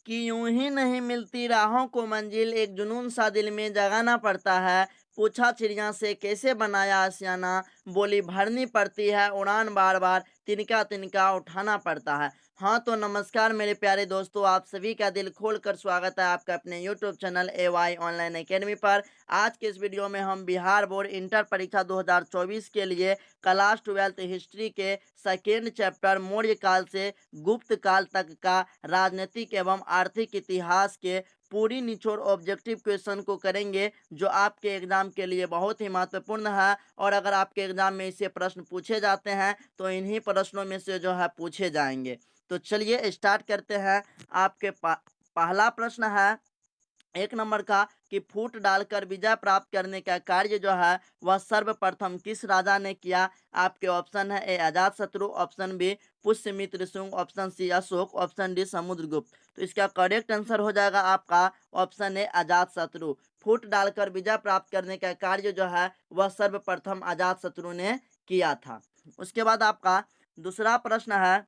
कि यूं ही नहीं मिलती राहों को मंजिल, एक जुनून सा दिल में जगाना पड़ता है। पूछा चिड़िया से कैसे बनाया आशियाना, बोली भरनी पड़ती है उड़ान बार बार, तिनका तिनका उठाना पड़ता है। हाँ तो नमस्कार मेरे प्यारे दोस्तों, आप सभी का दिल खोल कर स्वागत है आपका अपने YouTube channel AY online academy पर। आज के इस वीडियो में हम बिहार बोर्ड इंटर परीक्षा 2024 के लिए क्लास 12 हिस्ट्री के सेकेंड चैप्टर मौर्य काल से गुप्त काल तक का राजनीतिक एवं आर्थिक इतिहास के पूरी निचोड़ ऑब्जेक्टिव क्वेश्चन को करेंगे, जो आपके एग्जाम के लिए बहुत ही महत्वपूर्ण है। और अगर आपके एग्जाम में इससे प्रश्न पूछे जाते हैं तो इन्हीं प्रश्नों में से जो है पूछे जाएंगे। तो चलिए स्टार्ट करते हैं। आपके पहला प्रश्न है 1 नंबर का कि फूट डालकर विजय प्राप्त करने का कार्य जो है वह सर्वप्रथम किस राजा ने किया। आपके ऑप्शन है A Ajatashatru, option B Pushyamitra Shunga, option C Ashoka, option D Samudragupta. तो इसका करेक्ट आंसर हो जाएगा आपका ऑप्शन ए अजात शत्रु। फूट डालकर विजय प्राप्त करने का कार्य जो है वह सर्वप्रथम अजात शत्रु ने किया था। उसके बाद आपका दूसरा प्रश्न है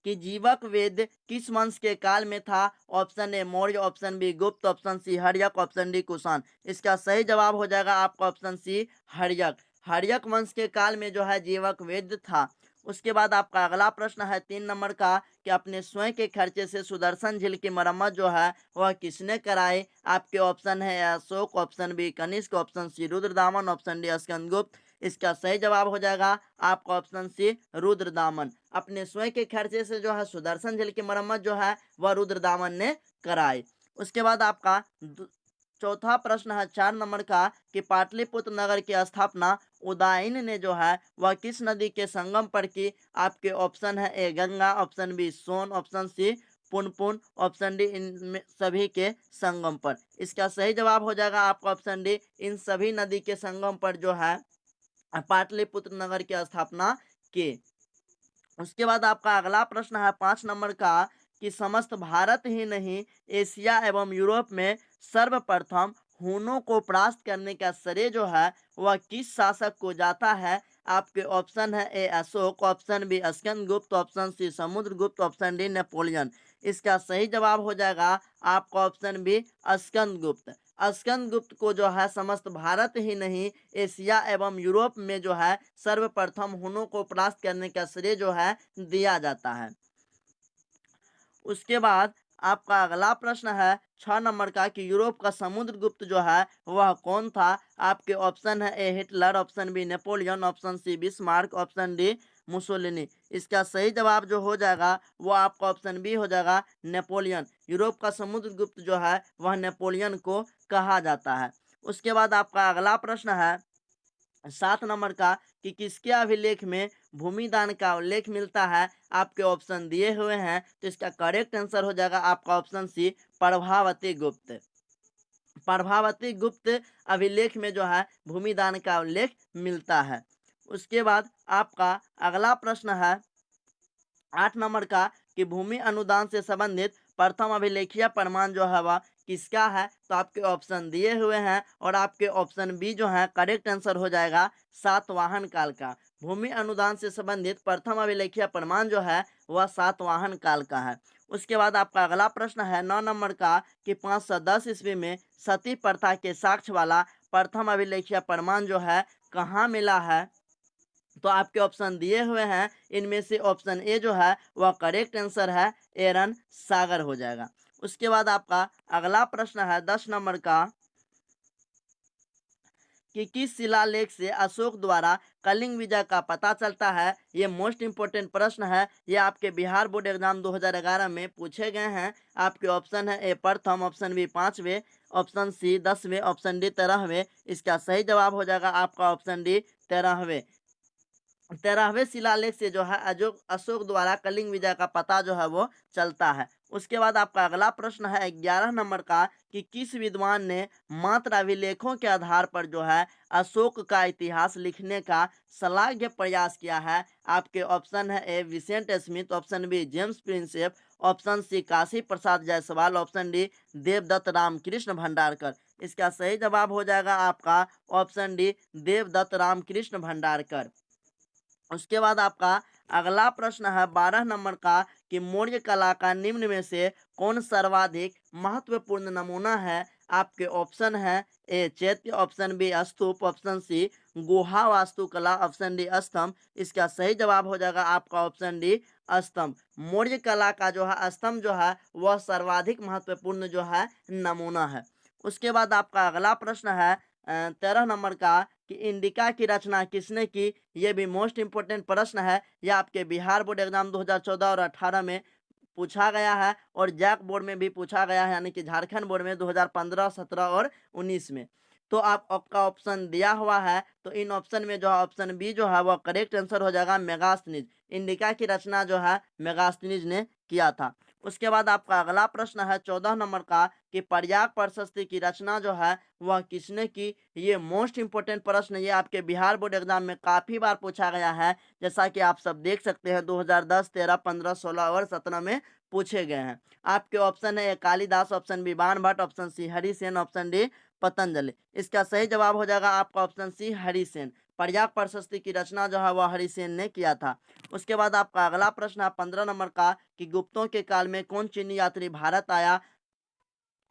कि जीवक वेद किस वंश के काल में था। Option A Maurya, option B Gupta, option C Haryanka, option D Kushan. इसका सही जवाब हो जाएगा आपका ऑप्शन सी हर्यक। हर्यक वंश के काल में जो है जीवक वेद था। उसके बाद आपका अगला प्रश्न है 3 नंबर का कि अपने स्वयं के खर्चे से सुदर्शन झील की मरम्मत जो है वह किसने कराई। आपके ऑप्शन है Ashoka, option B Kanishka, option C Rudradaman, option D Skandagupta. इसका सही जवाब हो जाएगा आपका ऑप्शन सी रुद्रदामन। अपने स्वयं के खर्चे से जो है सुदर्शन झील की मरम्मत जो है वह रुद्रदामन ने कराई। उसके बाद आपका चौथा प्रश्न है 4 नंबर का कि पाटलिपुत्र नगर की स्थापना उदयन ने जो है वह किस नदी के संगम पर की। आपके ऑप्शन है A Ganga, option B Son, option C Punpun, option D इन सभी के संगम पर। इसका सही जवाब हो जाएगा आपका ऑप्शन डी इन सभी नदी के संगम पर जो है पाटलिपुत्र नगर की स्थापना की। उसके बाद आपका अगला प्रश्न है 5 नंबर का कि समस्त भारत ही नहीं एशिया एवं यूरोप में सर्वप्रथम हुनों को परास्त करने का श्रेय जो है वह किस शासक को जाता है। आपके ऑप्शन है A Ashoka, option B Skandagupta, option C Samudragupta, option D Napoleon. इसका सही जवाब हो जाएगा आपका ऑप्शन बी स्कंदगुप्त। स्कंदगुप्त को जो है समस्त भारत ही नहीं एशिया एवं यूरोप में जो है सर्वप्रथम हुनों को परास्त करने का श्रेय जो है दिया जाता है। उसके बाद आपका अगला प्रश्न है 6 नंबर का कि यूरोप का समुद्रगुप्त जो है वह कौन था। आपके ऑप्शन है A Hitler, option B Napoleon, option C Bismarck, option D Mussolini. इसका सही जवाब जो हो जाएगा वो आपका ऑप्शन बी हो जाएगा नेपोलियन। यूरोप का समुद्रगुप्त जो है वह नेपोलियन को कहा जाता है। उसके बाद आपका अगला प्रश्न है 7 नंबर का कि किसके अभिलेख में भूमिदान का उल्लेख मिलता है। आपके ऑप्शन दिए हुए हैं तो इसका करेक्ट आंसर हो जाएगा आपका ऑप्शन सी प्रभावती गुप्त। प्रभावती गुप्त अभिलेख में जो है भूमिदान का उल्लेख मिलता है। उसके बाद आपका अगला प्रश्न है 8 नंबर का कि भूमि अनुदान से संबंधित प्रथम अभिलेखीय प्रमाण जो है वह किसका है। तो आपके ऑप्शन दिए हुए हैं और आपके ऑप्शन बी जो है करेक्ट आंसर हो जाएगा सातवाहन काल का। भूमि अनुदान से संबंधित प्रथम अभिलेखीय प्रमाण जो है वह सातवाहन काल का है। उसके बाद आपका अगला प्रश्न है 9 नंबर का कि 510 ईस्वी में सती प्रथा के साक्ष्य वाला प्रथम अभिलेखीय प्रमाण जो है कहाँ मिला है। तो आपके ऑप्शन दिए हुए हैं, इनमें से ऑप्शन ए जो है वह करेक्ट आंसर है एरन सागर हो जाएगा। उसके बाद आपका अगला प्रश्न है 10 नंबर का कि किस शिलालेख से अशोक द्वारा कलिंग विजय का पता चलता है। ये मोस्ट इंपोर्टेंट प्रश्न है, ये आपके बिहार बोर्ड एग्जाम 2011 में पूछे गए हैं। आपके ऑप्शन है ए प्रथम, ऑप्शन बी 5वें, ऑप्शन सी 10वें, ऑप्शन डी 13वें। इसका सही जवाब हो जाएगा आपका ऑप्शन डी 13वें। 13वें शिलालेख से जो है अशोक द्वारा कलिंग विजय का पता जो है वो चलता है। उसके बाद आपका अगला प्रश्न है 11 नंबर का कि किस विद्वान ने मात्र अभिलेखों के आधार पर जो है अशोक का इतिहास लिखने का श्लाघ्य प्रयास किया है। आपके ऑप्शन है A Vincent Smith, option B James Prinsep, option C Kashi Prasad Jayaswal, option D Devdutt Ramkrishna Bhandarkar. इसका सही जवाब हो जाएगा आपका ऑप्शन डी देवदत्त रामकृष्ण भंडारकर। उसके बाद आपका अगला प्रश्न है 12 नंबर का कि मौर्य कला का निम्न में से कौन सर्वाधिक महत्वपूर्ण नमूना है। आपके ऑप्शन है ए चैत्य, ऑप्शन बी स्तूप, ऑप्शन सी गुहा वास्तुकला, ऑप्शन डी स्तंभ। इसका सही जवाब हो जाएगा आपका ऑप्शन डी स्तंभ। मौर्य कला का जो है स्तंभ जो है वह सर्वाधिक महत्वपूर्ण जो है नमूना है। उसके बाद आपका अगला प्रश्न है 13 नंबर का कि इंडिका की रचना किसने की। ये भी मोस्ट इंपोर्टेंट प्रश्न है। यह आपके बिहार बोर्ड एग्जाम 2014 और 18 में पूछा गया है और जैक बोर्ड में भी पूछा गया है, यानी कि झारखंड बोर्ड में 2015, 17 और 19 में। तो आपका ऑप्शन दिया हुआ है, तो इन ऑप्शन में जो है ऑप्शन बी जो है वह करेक्ट आंसर हो जाएगा, मेगास्थनीज। इंडिका की रचना जो है मेगास्थनीज ने किया था। उसके बाद आपका अगला प्रश्न है 14 नंबर का कि प्रयाग प्रशस्ति की रचना जो है वह किसने की। ये मोस्ट इंपोर्टेंट प्रश्न, ये आपके बिहार बोर्ड एग्जाम में काफी बार पूछा गया है। जैसा कि आप सब देख सकते हैं 2010, 13, 15, 16 और 17 में पूछे गए हैं। आपके ऑप्शन है Kalidas, option B Bana Bhatta, option C Harisena, option D Patanjali. इसका सही जवाब हो जाएगा आपका ऑप्शन सी हरिसेन। प्रयाग प्रशस्ति की रचना जो है वह हरिसेन ने किया था। उसके बाद आपका अगला प्रश्न है 15 नंबर का कि गुप्तों के काल में कौन चीनी यात्री भारत आया।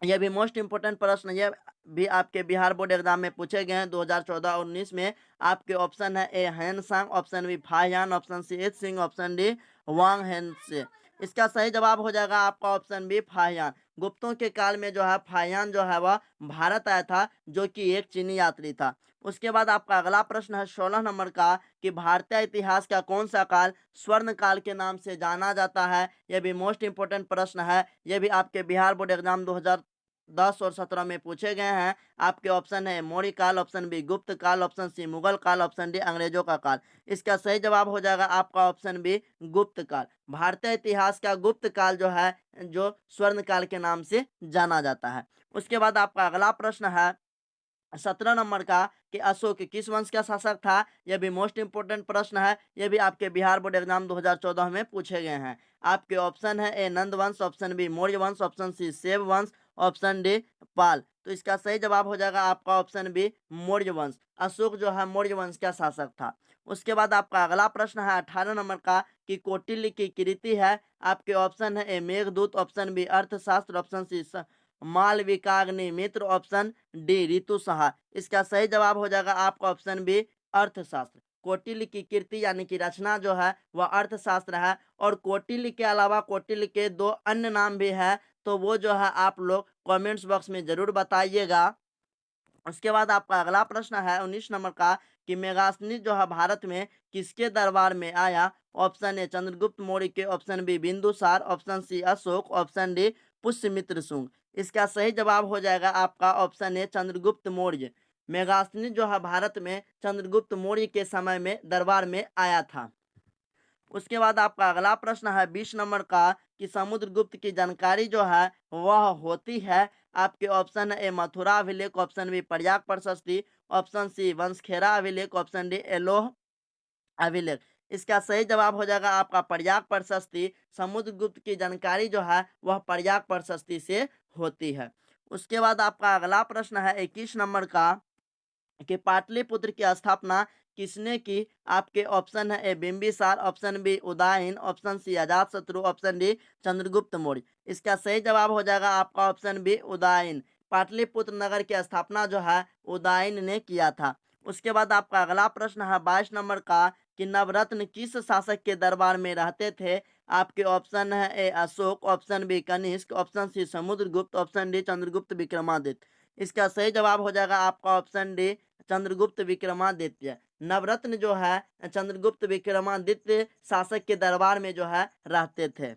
यह भी मोस्ट इंपोर्टेंट प्रश्न, यह भी आपके बिहार बोर्ड एग्जाम में पूछे गए हैं 2014 और 19 में। आपके ऑप्शन है A Hiuen Tsang, option B Fahien, option C H Singh, option D Wang Hiuentse. इसका सही जवाब हो जाएगा आपका ऑप्शन बी फाहियान। गुप्तों के काल में जो है फाहियान जो है वह भारत आया था, जो कि एक चीनी यात्री था। उसके बाद आपका अगला प्रश्न है 16 नंबर का कि भारतीय इतिहास का कौन सा काल स्वर्ण काल के नाम से जाना जाता है। यह भी मोस्ट इंपोर्टेंट प्रश्न है। यह भी आपके बिहार बोर्ड एग्जाम 2010 और 17 में पूछे गए हैं। आपके ऑप्शन है मौर्य काल, ऑप्शन बी गुप्त काल, ऑप्शन सी मुगल काल, ऑप्शन डी अंग्रेजों का काल। इसका सही जवाब हो जाएगा आपका ऑप्शन बी गुप्त काल। भारतीय इतिहास का गुप्त काल जो है जो स्वर्ण काल के नाम से जाना जाता है। उसके बाद आपका अगला प्रश्न है 17 नंबर का कि अशोक किस वंश का शासक था। यह भी मोस्ट इंपोर्टेंट प्रश्न है। यह भी आपके बिहार बोर्ड एग्जाम 2014 में पूछे गए हैं। आपके ऑप्शन है ए नंद वंश, ऑप्शन बी मौर्य वंश, ऑप्शन सी शैव वंश, ऑप्शन डी पाल। तो इसका सही जवाब हो जाएगा आपका ऑप्शन बी मौर्य वंश। अशोक जो है मौर्य वंश का शासक था। उसके बाद आपका अगला प्रश्न है 18 नंबर का कि कौटिल्य की कृति है। आपके ऑप्शन है ए मेघदूत, ऑप्शन बी अर्थशास्त्र, ऑप्शन सी मालविकाग्नि मित्र, ऑप्शन डी ऋतु सहा। इसका सही जवाब हो जाएगा आपका ऑप्शन बी अर्थशास्त्र। कौटिल्य की कृति यानी कि रचना जो है वह अर्थशास्त्र है। और कौटिल्य के अलावा कौटिल्य के दो अन्य नाम भी है, तो वो जो है आप लोग कमेंट्स बॉक्स में जरूर बताइएगा। उसके बाद आपका अगला प्रश्न है 19 नंबर का कि मेगास्थनीज जो है भारत में किसके दरबार में आया। ऑप्शन ए चंद्रगुप्त मौर्य के, option B Bindusara, option C Ashoka, option D Pushyamitra Shunga. इसका सही जवाब हो जाएगा आपका option A Chandragupta Maurya. Megasthenes जो है भारत में चंद्रगुप्त मौर्य के समय में दरबार में आया था। उसके बाद आपका अगला प्रश्न है 20 नंबर का कि समुद्रगुप्त की जानकारी जो है वह होती है। आपके ऑप्शन है ए मथुरा अभिलेख, ऑप्शन बी प्रयाग प्रशस्ति, ऑप्शन सी वंशखेड़ा अभिलेख, ऑप्शन डी एलोह अभिलेख। इसका सही जवाब हो जाएगा आपका प्रयाग प्रशस्ति। समुद्रगुप्त की जानकारी जो है वह प्रयाग प्रशस्ति से होती है। उसके बाद आपका अगला प्रश्न है 21 नंबर का कि पाटलिपुत्र की स्थापना किसने की। आपके ऑप्शन है A Bimbisara, option B Udayin, option C Ajatashatru, option D Chandragupta Maurya. इसका सही जवाब हो जाएगा आपका ऑप्शन बी उदयन। पाटलिपुत्र नगर की स्थापना जो है उदयन ने किया था। उसके बाद आपका अगला प्रश्न है 22 नंबर का कि नवरत्न किस शासक के दरबार में रहते थे। आपके ऑप्शन है A Ashoka, option B Kanishka, option C Samudragupta, option D Chandragupta Vikramaditya. इसका सही जवाब हो जाएगा आपका ऑप्शन डी चंद्रगुप्त विक्रमादित्य। नवरत्न जो है चंद्रगुप्त विक्रमादित्य शासक के दरबार में जो है रहते थे।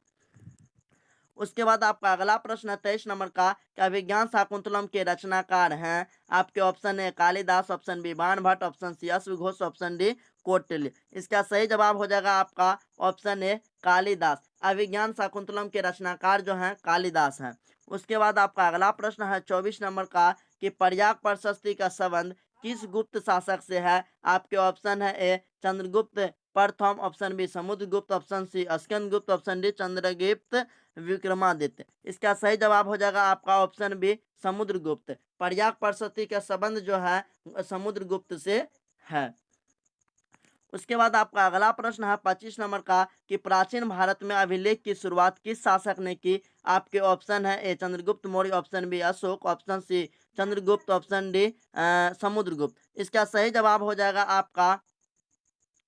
उसके बाद आपका अगला प्रश्न है 23 नंबर का कि अभिज्ञान शाकुंतलम के रचनाकार हैं। आपके ऑप्शन है Kalidas, option B Bana Bhatta, option C अश्वघोष, ऑप्शन डी कौटिल्य। इसका सही जवाब हो जाएगा आपका ऑप्शन ए कालिदास। अभिज्ञान शाकुंतलम के रचनाकार जो हैं कालिदास हैं। उसके बाद आपका अगला प्रश्न है 24 नंबर का कि प्रयाग प्रशस्ति का संबंध किस गुप्त शासक से है। आपके ऑप्शन है ए चंद्रगुप्त प्रथम, option B Samudragupta, option C Skandagupta, option D Chandragupta Vikramaditya. इसका सही जवाब हो जाएगा आपका ऑप्शन बी समुद्रगुप्त। प्रयाग प्रशस्ति का संबंध जो है समुद्रगुप्त से है। उसके बाद आपका अगला प्रश्न है 25 नंबर का कि प्राचीन भारत में अभिलेख की शुरुआत किस शासक ने की। आपके ऑप्शन है A Chandragupta Maurya, option B Ashoka, option C Chandragupta, option D Samudragupta. इसका सही जवाब हो जाएगा आपका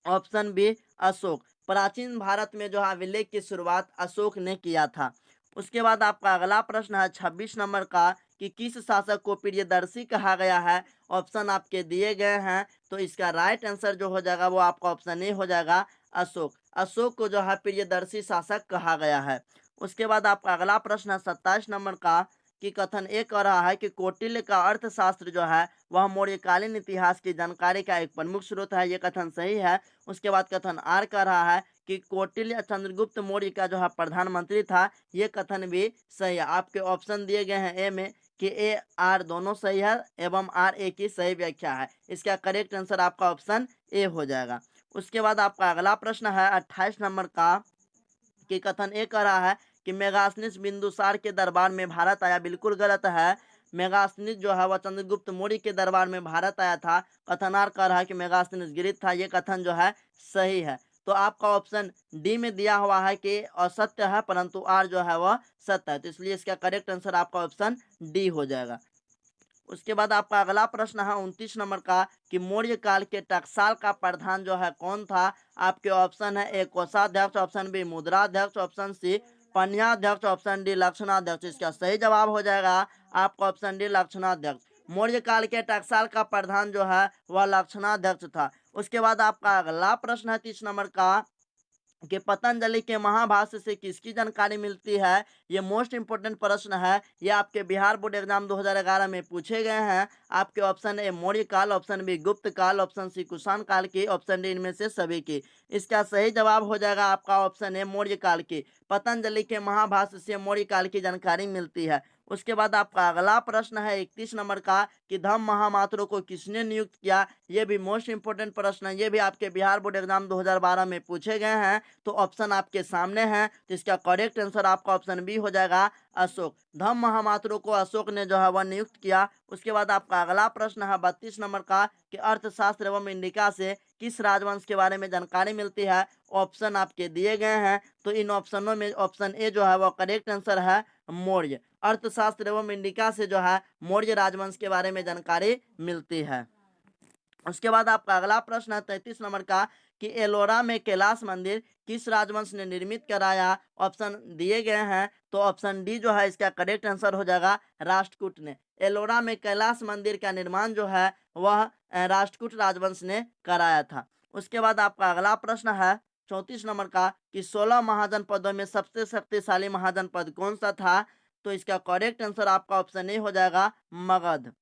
ऑप्शन बी अशोक। प्राचीन भारत में जो है अभिलेख की शुरुआत अशोक ने किया था। उसके बाद आपका अगला प्रश्न है 26 नंबर का कि किस शासक को प्रियदर्शी कहा गया है। ऑप्शन आपके दिए गए हैं, तो इसका राइट आंसर जो हो जाएगा वो आपका ऑप्शन ए हो जाएगा अशोक। अशोक को जो है प्रियदर्शी शासक कहा गया है। उसके बाद आपका अगला प्रश्न है 27 नंबर का कि कथन ए कह रहा है कि कौटिल्य का अर्थशास्त्र जो है वह मौर्यकालीन इतिहास की जानकारी का एक प्रमुख स्रोत है। ये कथन सही है। उसके बाद कथन आर कह रहा है कि कौटिल्य चंद्रगुप्त मौर्य का जो है प्रधानमंत्री था। ये कथन भी सही है। आपके ऑप्शन दिए गए हैं ए में कि ए आर दोनों सही है एवं आर ए की सही व्याख्या है। इसका करेक्ट आंसर आपका ऑप्शन ए हो जाएगा। उसके बाद आपका अगला प्रश्न है 28 नंबर का कि कथन ए कह रहा है कि मेगास्थनीज बिंदुसार के दरबार में भारत आया। बिल्कुल गलत है। मेगास्थनीज जो है वह चंद्रगुप्त मौर्य के दरबार में भारत आया था। कथन आर कह रहा है कि मेगास्थनीज गिरित था। ये कथन जो है सही है। तो आपका ऑप्शन डी में दिया हुआ है कि असत्य है, परंतु आर जो है वह सत्य है, तो इसलिए इसका करेक्ट आंसर आपका ऑप्शन डी हो जाएगा। उसके बाद आपका अगला प्रश्न है 29 नंबर का कि मौर्य काल के टकसाल का प्रधान जो है कौन था। आपके ऑप्शन है ए कोषाध्यक्ष, ऑप्शन बी मुद्राध्यक्ष, ऑप्शन सी पन्याध्यक्ष, ऑप्शन डी लक्षणाध्यक्ष। इसका सही जवाब हो जाएगा आपका ऑप्शन डी लक्षणाध्यक्ष। मौर्य काल के टकसाल का प्रधान जो है वह लक्षणाध्यक्ष था। उसके बाद आपका अगला प्रश्न है 30 नंबर का कि पतंजलि के महाभाष्य से किसकी जानकारी मिलती है। ये मोस्ट इंपोर्टेंट प्रश्न है। ये आपके बिहार बोर्ड एग्जाम 2011 में पूछे गए हैं। आपके ऑप्शन ए मौर्य काल, ऑप्शन बी गुप्त काल, ऑप्शन सी कुषाण काल की, ऑप्शन डी इनमें से सभी की। इसका सही जवाब हो जाएगा आपका ऑप्शन ए मौर्य काल की। पतंजलि के महाभाष्य से मौर्य काल की जानकारी मिलती है। उसके बाद आपका अगला प्रश्न है 31 नंबर का कि धम्म महामात्रों को किसने नियुक्त किया। ये भी मोस्ट इंपोर्टेंट प्रश्न है। ये भी आपके बिहार बोर्ड एग्जाम 2012 में पूछे गए हैं। तो ऑप्शन आपके सामने है, तो इसका करेक्ट आंसर आपका ऑप्शन बी हो जाएगा अशोक। धम्म महामात्रों को अशोक ने जो है वह नियुक्त किया। उसके बाद आपका अगला प्रश्न है 32 नंबर का कि अर्थशास्त्र एवं इंडिका से किस राजवंश के बारे में जानकारी मिलती है। ऑप्शन आपके दिए गए हैं, तो इन ऑप्शनों में ऑप्शन ए जो है वह करेक्ट आंसर है मौर्य। अर्थशास्त्र एवं इंडिका से जो है मौर्य राजवंश के बारे में जानकारी मिलती है। उसके बाद आपका अगला प्रश्न है 33 नंबर का कि एलोरा में कैलाश मंदिर किस राजवंश ने निर्मित कराया। ऑप्शन दिए गए हैं, तो ऑप्शन डी जो है इसका करेक्ट आंसर हो जाएगा राष्ट्रकूट ने। एलोरा में कैलाश मंदिर का निर्माण जो है वह राष्ट्रकूट राजवंश ने कराया था। उसके बाद आपका अगला प्रश्न है 34 नंबर का कि 16 महाजनपदों में सबसे शक्तिशाली महाजनपद कौन सा था। तो इसका करेक्ट आंसर आपका ऑप्शन ए हो जाएगा मगध।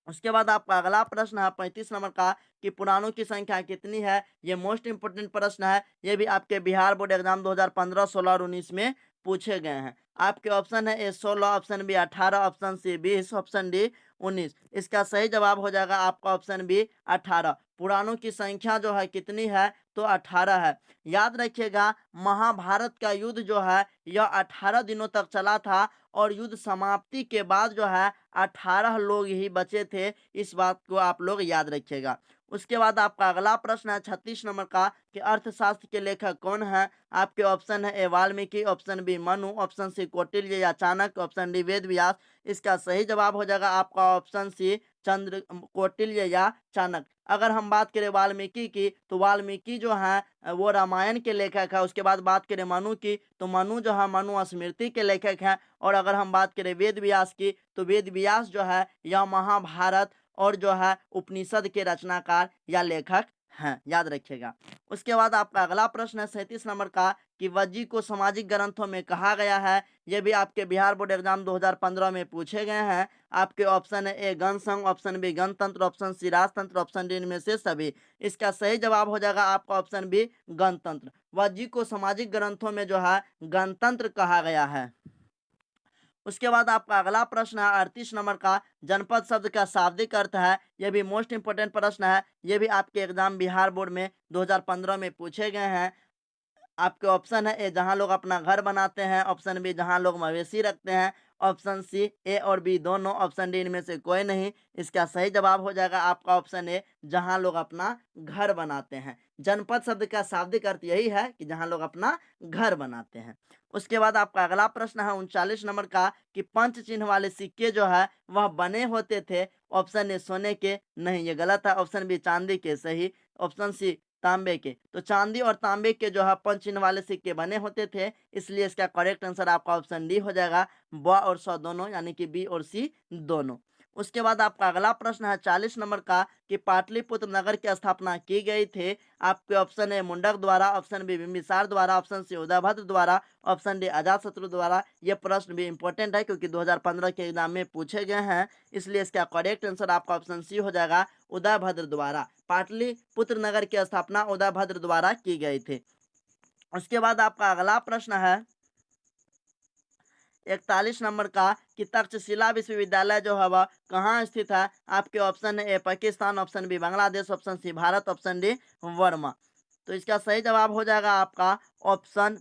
उसके बाद आपका अगला प्रश्न है 35 नंबर का कि पुराणों की संख्या कितनी है। ये मोस्ट इंपोर्टेंट प्रश्न है। ये भी आपके बिहार बोर्ड एग्जाम 2015, 16 और 19 में पूछे गए हैं। आपके ऑप्शन है A 16, option B 18, option C 20, option D 19। इसका सही जवाब हो जाएगा आपका ऑप्शन बी 18। पुराणों की संख्या जो है कितनी है, तो 18 है। याद रखिएगा महाभारत का युद्ध जो है यह 18 दिनों तक चला था और युद्ध समाप्ति के बाद जो है 18 लोग ही बचे थे। इस बात को आप लोग याद रखिएगा। उसके बाद आपका अगला प्रश्न है 36 नंबर का कि अर्थशास्त्र के लेखक कौन है। आपके ऑप्शन है A Valmiki, option B Manu, option C Kautilya या चाणक्य, ऑप्शन डी वेद व्यास। इसका सही जवाब हो जाएगा आपका ऑप्शन सी चंद्र कौटिल्य या चाणक्य। अगर हम बात करें वाल्मीकि की, तो वाल्मीकि जो है वो रामायण के लेखक है। उसके बाद बात करें मनु की, तो मनु जो है मनु स्मृति के लेखक हैं। और अगर हम बात करें वेद व्यास की, तो वेद व्यास जो है यह महाभारत और जो है उपनिषद के रचनाकार या लेखक हैं। याद रखिएगा। उसके बाद आपका अगला प्रश्न है 37 नंबर का कि वज्जी को सामाजिक ग्रंथों में कहा गया है। यह भी आपके बिहार बोर्ड एग्जाम 2015 में पूछे गए हैं। आपके ऑप्शन है ए गणसंघ, ऑप्शन बी गणतंत्र, ऑप्शन सी राजतंत्र, ऑप्शन डी इनमें से सभी। इसका सही जवाब हो जाएगा आपका ऑप्शन बी गणतंत्र। वज्जी को सामाजिक ग्रंथों में जो है गणतंत्र कहा गया है। उसके बाद आपका अगला प्रश्न है 38 नंबर का जनपद शब्द का शाब्दिक अर्थ है। यह भी मोस्ट इंपोर्टेंट प्रश्न है। यह भी आपके एग्जाम बिहार बोर्ड में 2015 में पूछे गए हैं। आपके ऑप्शन है ए जहां लोग अपना घर बनाते हैं, ऑप्शन बी जहां लोग मवेशी रखते हैं, ऑप्शन सी ए और बी दोनों, ऑप्शन डी इनमें से कोई नहीं। इसका सही जवाब हो जाएगा आपका ऑप्शन ए जहां लोग अपना घर बनाते हैं। जनपद शब्द का शाब्दिक अर्थ यही है कि जहाँ लोग अपना घर बनाते हैं। उसके बाद आपका अगला प्रश्न है 39 नंबर का कि पंच चिन्ह वाले सिक्के जो है वह बने होते थे। ऑप्शन ए सोने के, नहीं ये गलत है। ऑप्शन बी चांदी के, सही। ऑप्शन सी तांबे के। तो चांदी और तांबे के जो है पंच चिन्ह वाले सिक्के बने होते थे, इसलिए इसका करेक्ट आंसर आपका ऑप्शन डी हो जाएगा, ब और स दोनों, यानी कि बी और सी दोनों। उसके बाद आपका अगला प्रश्न है 40 नंबर का कि पाटलिपुत्र नगर की स्थापना की गई थी। आपके ऑप्शन ए मुंडक द्वारा, ऑप्शन बी बिंबिसार द्वारा, ऑप्शन सी उदयभद्र द्वारा, ऑप्शन डी अजातशत्रु द्वारा। ये प्रश्न भी इंपॉर्टेंट है क्योंकि 2015 के एग्जाम में पूछे गए हैं, इसलिए इसका करेक्ट आंसर आपका ऑप्शन सी हो जाएगा, उदयभद्र द्वारा। पाटलिपुत्र नगर की स्थापना उदयभद्र द्वारा की गई थी। उसके बाद आपका अगला प्रश्न है 41 नंबर का कि तक्षशिला विश्वविद्यालय जो है वह कहाँ स्थित है। आपके ऑप्शन है A Pakistan, option B Bangladesh, option C Bharat, option D Burma. तो इसका सही जवाब हो जाएगा आपका ऑप्शन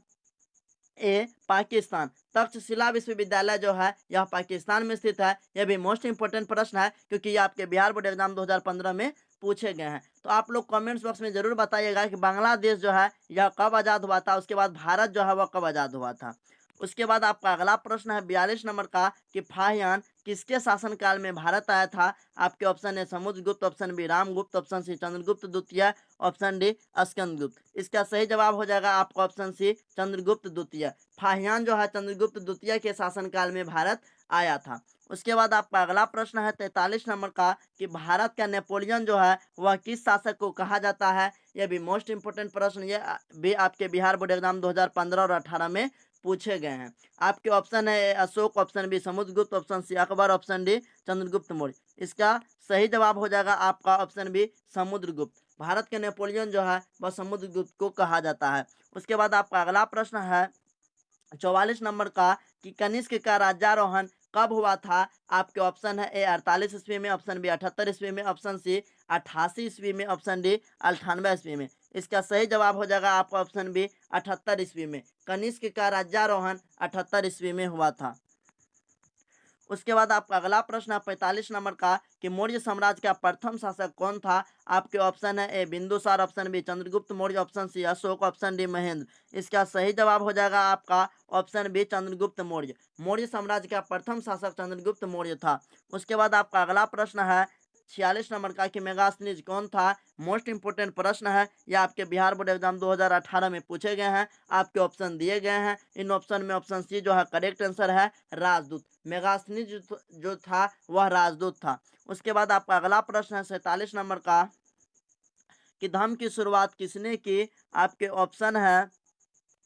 ए पाकिस्तान। तक्षशिला विश्वविद्यालय जो है यह पाकिस्तान में स्थित है। यह भी मोस्ट इंपोर्टेंट प्रश्न है क्योंकि ये आपके बिहार बोर्ड एग्जाम 2015 में पूछे गए हैं। तो आप लोग कमेंट्स बॉक्स में जरूर बताइएगा कि बांग्लादेश जो है यह कब आज़ाद हुआ था, उसके बाद भारत जो है वह कब आज़ाद हुआ था। उसके बाद आपका अगला प्रश्न है 42 नंबर का कि फाहियान किसके शासनकाल में भारत आया था। आपके ऑप्शन है Samudragupta, option B Ramagupta, option C Chandragupta द्वितीय, ऑप्शन डी स्कंदगुप्त। इसका सही जवाब हो जाएगा आपका ऑप्शन सी चंद्रगुप्त द्वितीय। फाहियान जो है चंद्रगुप्त द्वितीय के शासनकाल में भारत आया था। उसके बाद आपका अगला प्रश्न है 43 नंबर का कि भारत का नेपोलियन जो है वह किस शासक को कहा जाता है। यह भी मोस्ट इंपोर्टेंट प्रश्न, ये भी आपके बिहार बोर्ड एग्जाम 2015 और 18 में पूछे गए हैं। आपके ऑप्शन है Ashoka, option B Samudragupta, option C Akbar, option D Chandragupta Maurya. इसका सही जवाब हो जाएगा आपका ऑप्शन बी समुद्रगुप्त। भारत के नेपोलियन जो है वह समुद्रगुप्त को कहा जाता है। उसके बाद आपका अगला प्रश्न है 44 नंबर का कि कनिष्क का राज्यारोहण कब हुआ था। आपके ऑप्शन है ए 48 ईस्वी में, ऑप्शन बी 78 ईस्वी में, ऑप्शन सी 88 ईस्वी में, ऑप्शन डी 98 ईस्वी में। इसका सही जवाब हो जाएगा आपका ऑप्शन बी 78 ईस्वी में। कनिष्क का राज्यारोहण 78 ईस्वी में हुआ था। उसके बाद आपका अगला प्रश्न है 45 नंबर का कि मौर्य साम्राज्य का प्रथम शासक कौन था। आपके ऑप्शन है A Bindusara, option B Chandragupta Maurya, option C Ashoka, option D Mahendra. इसका सही जवाब हो जाएगा आपका ऑप्शन बी चंद्रगुप्त मौर्य। मौर्य साम्राज्य का प्रथम शासक चंद्रगुप्त मौर्य था। उसके बाद आपका अगला प्रश्न है 46 नंबर का कि मेगास्थनीज कौन था। मोस्ट इंपोर्टेंट प्रश्न है, यह आपके बिहार बोर्ड एग्जाम 2018 में पूछे गए हैं। आपके ऑप्शन दिए गए हैं, इन ऑप्शन में ऑप्शन सी जो है करेक्ट आंसर है राजदूत। मेगास्थनीज जो था वह राजदूत था। उसके बाद आपका अगला प्रश्न है 47 नंबर का कि धर्म की शुरुआत किसने की। आपके ऑप्शन है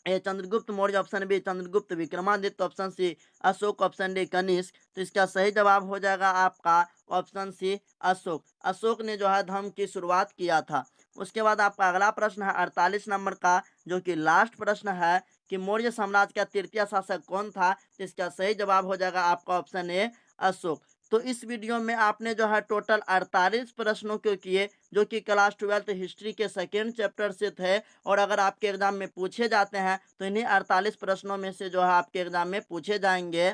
A Chandragupta Maurya, option B Chandragupta Vikramaditya, option C Ashoka, option D Kanishka. तो इसका सही जवाब हो जाएगा आपका ऑप्शन सी अशोक। अशोक ने जो है धर्म की शुरुआत किया था। उसके बाद आपका अगला प्रश्न है 48 नंबर का जो कि लास्ट प्रश्न है कि मौर्य साम्राज्य का तृतीय शासक कौन था। तो इसका सही जवाब हो जाएगा आपका ऑप्शन ए अशोक। तो इस वीडियो में आपने जो है टोटल 48 प्रश्नों को किए जो कि क्लास 12 हिस्ट्री के सेकेंड चैप्टर से थे। और अगर आपके एग्जाम में पूछे जाते हैं तो इन्हीं 48 प्रश्नों में से जो है आपके एग्जाम में पूछे जाएंगे।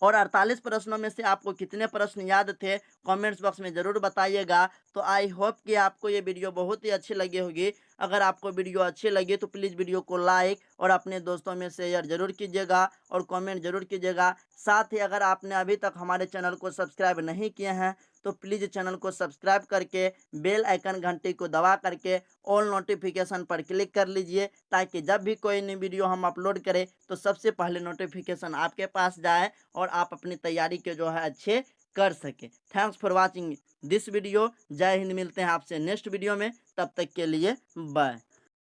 और 48 प्रश्नों में से आपको कितने प्रश्न याद थे कमेंट्स बॉक्स में ज़रूर बताइएगा। तो आई होप कि आपको ये वीडियो बहुत ही अच्छी लगी होगी। अगर आपको वीडियो अच्छी लगी तो प्लीज़ वीडियो को लाइक और अपने दोस्तों में शेयर जरूर कीजिएगा और कमेंट जरूर कीजिएगा। साथ ही अगर आपने अभी तक हमारे चैनल को सब्सक्राइब नहीं किए हैं तो प्लीज़ चैनल को सब्सक्राइब करके बेल आइकन घंटी को दबा करके ऑल नोटिफिकेशन पर क्लिक कर लीजिए ताकि जब भी कोई नई वीडियो हम अपलोड करें तो सबसे पहले नोटिफिकेशन आपके पास जाए और आप अपनी तैयारी के जो है अच्छे कर सकें। Thanks for watching this video. जय हिंद। मिलते हैं आपसे नेक्स्ट वीडियो में, तब तक के लिए बाय।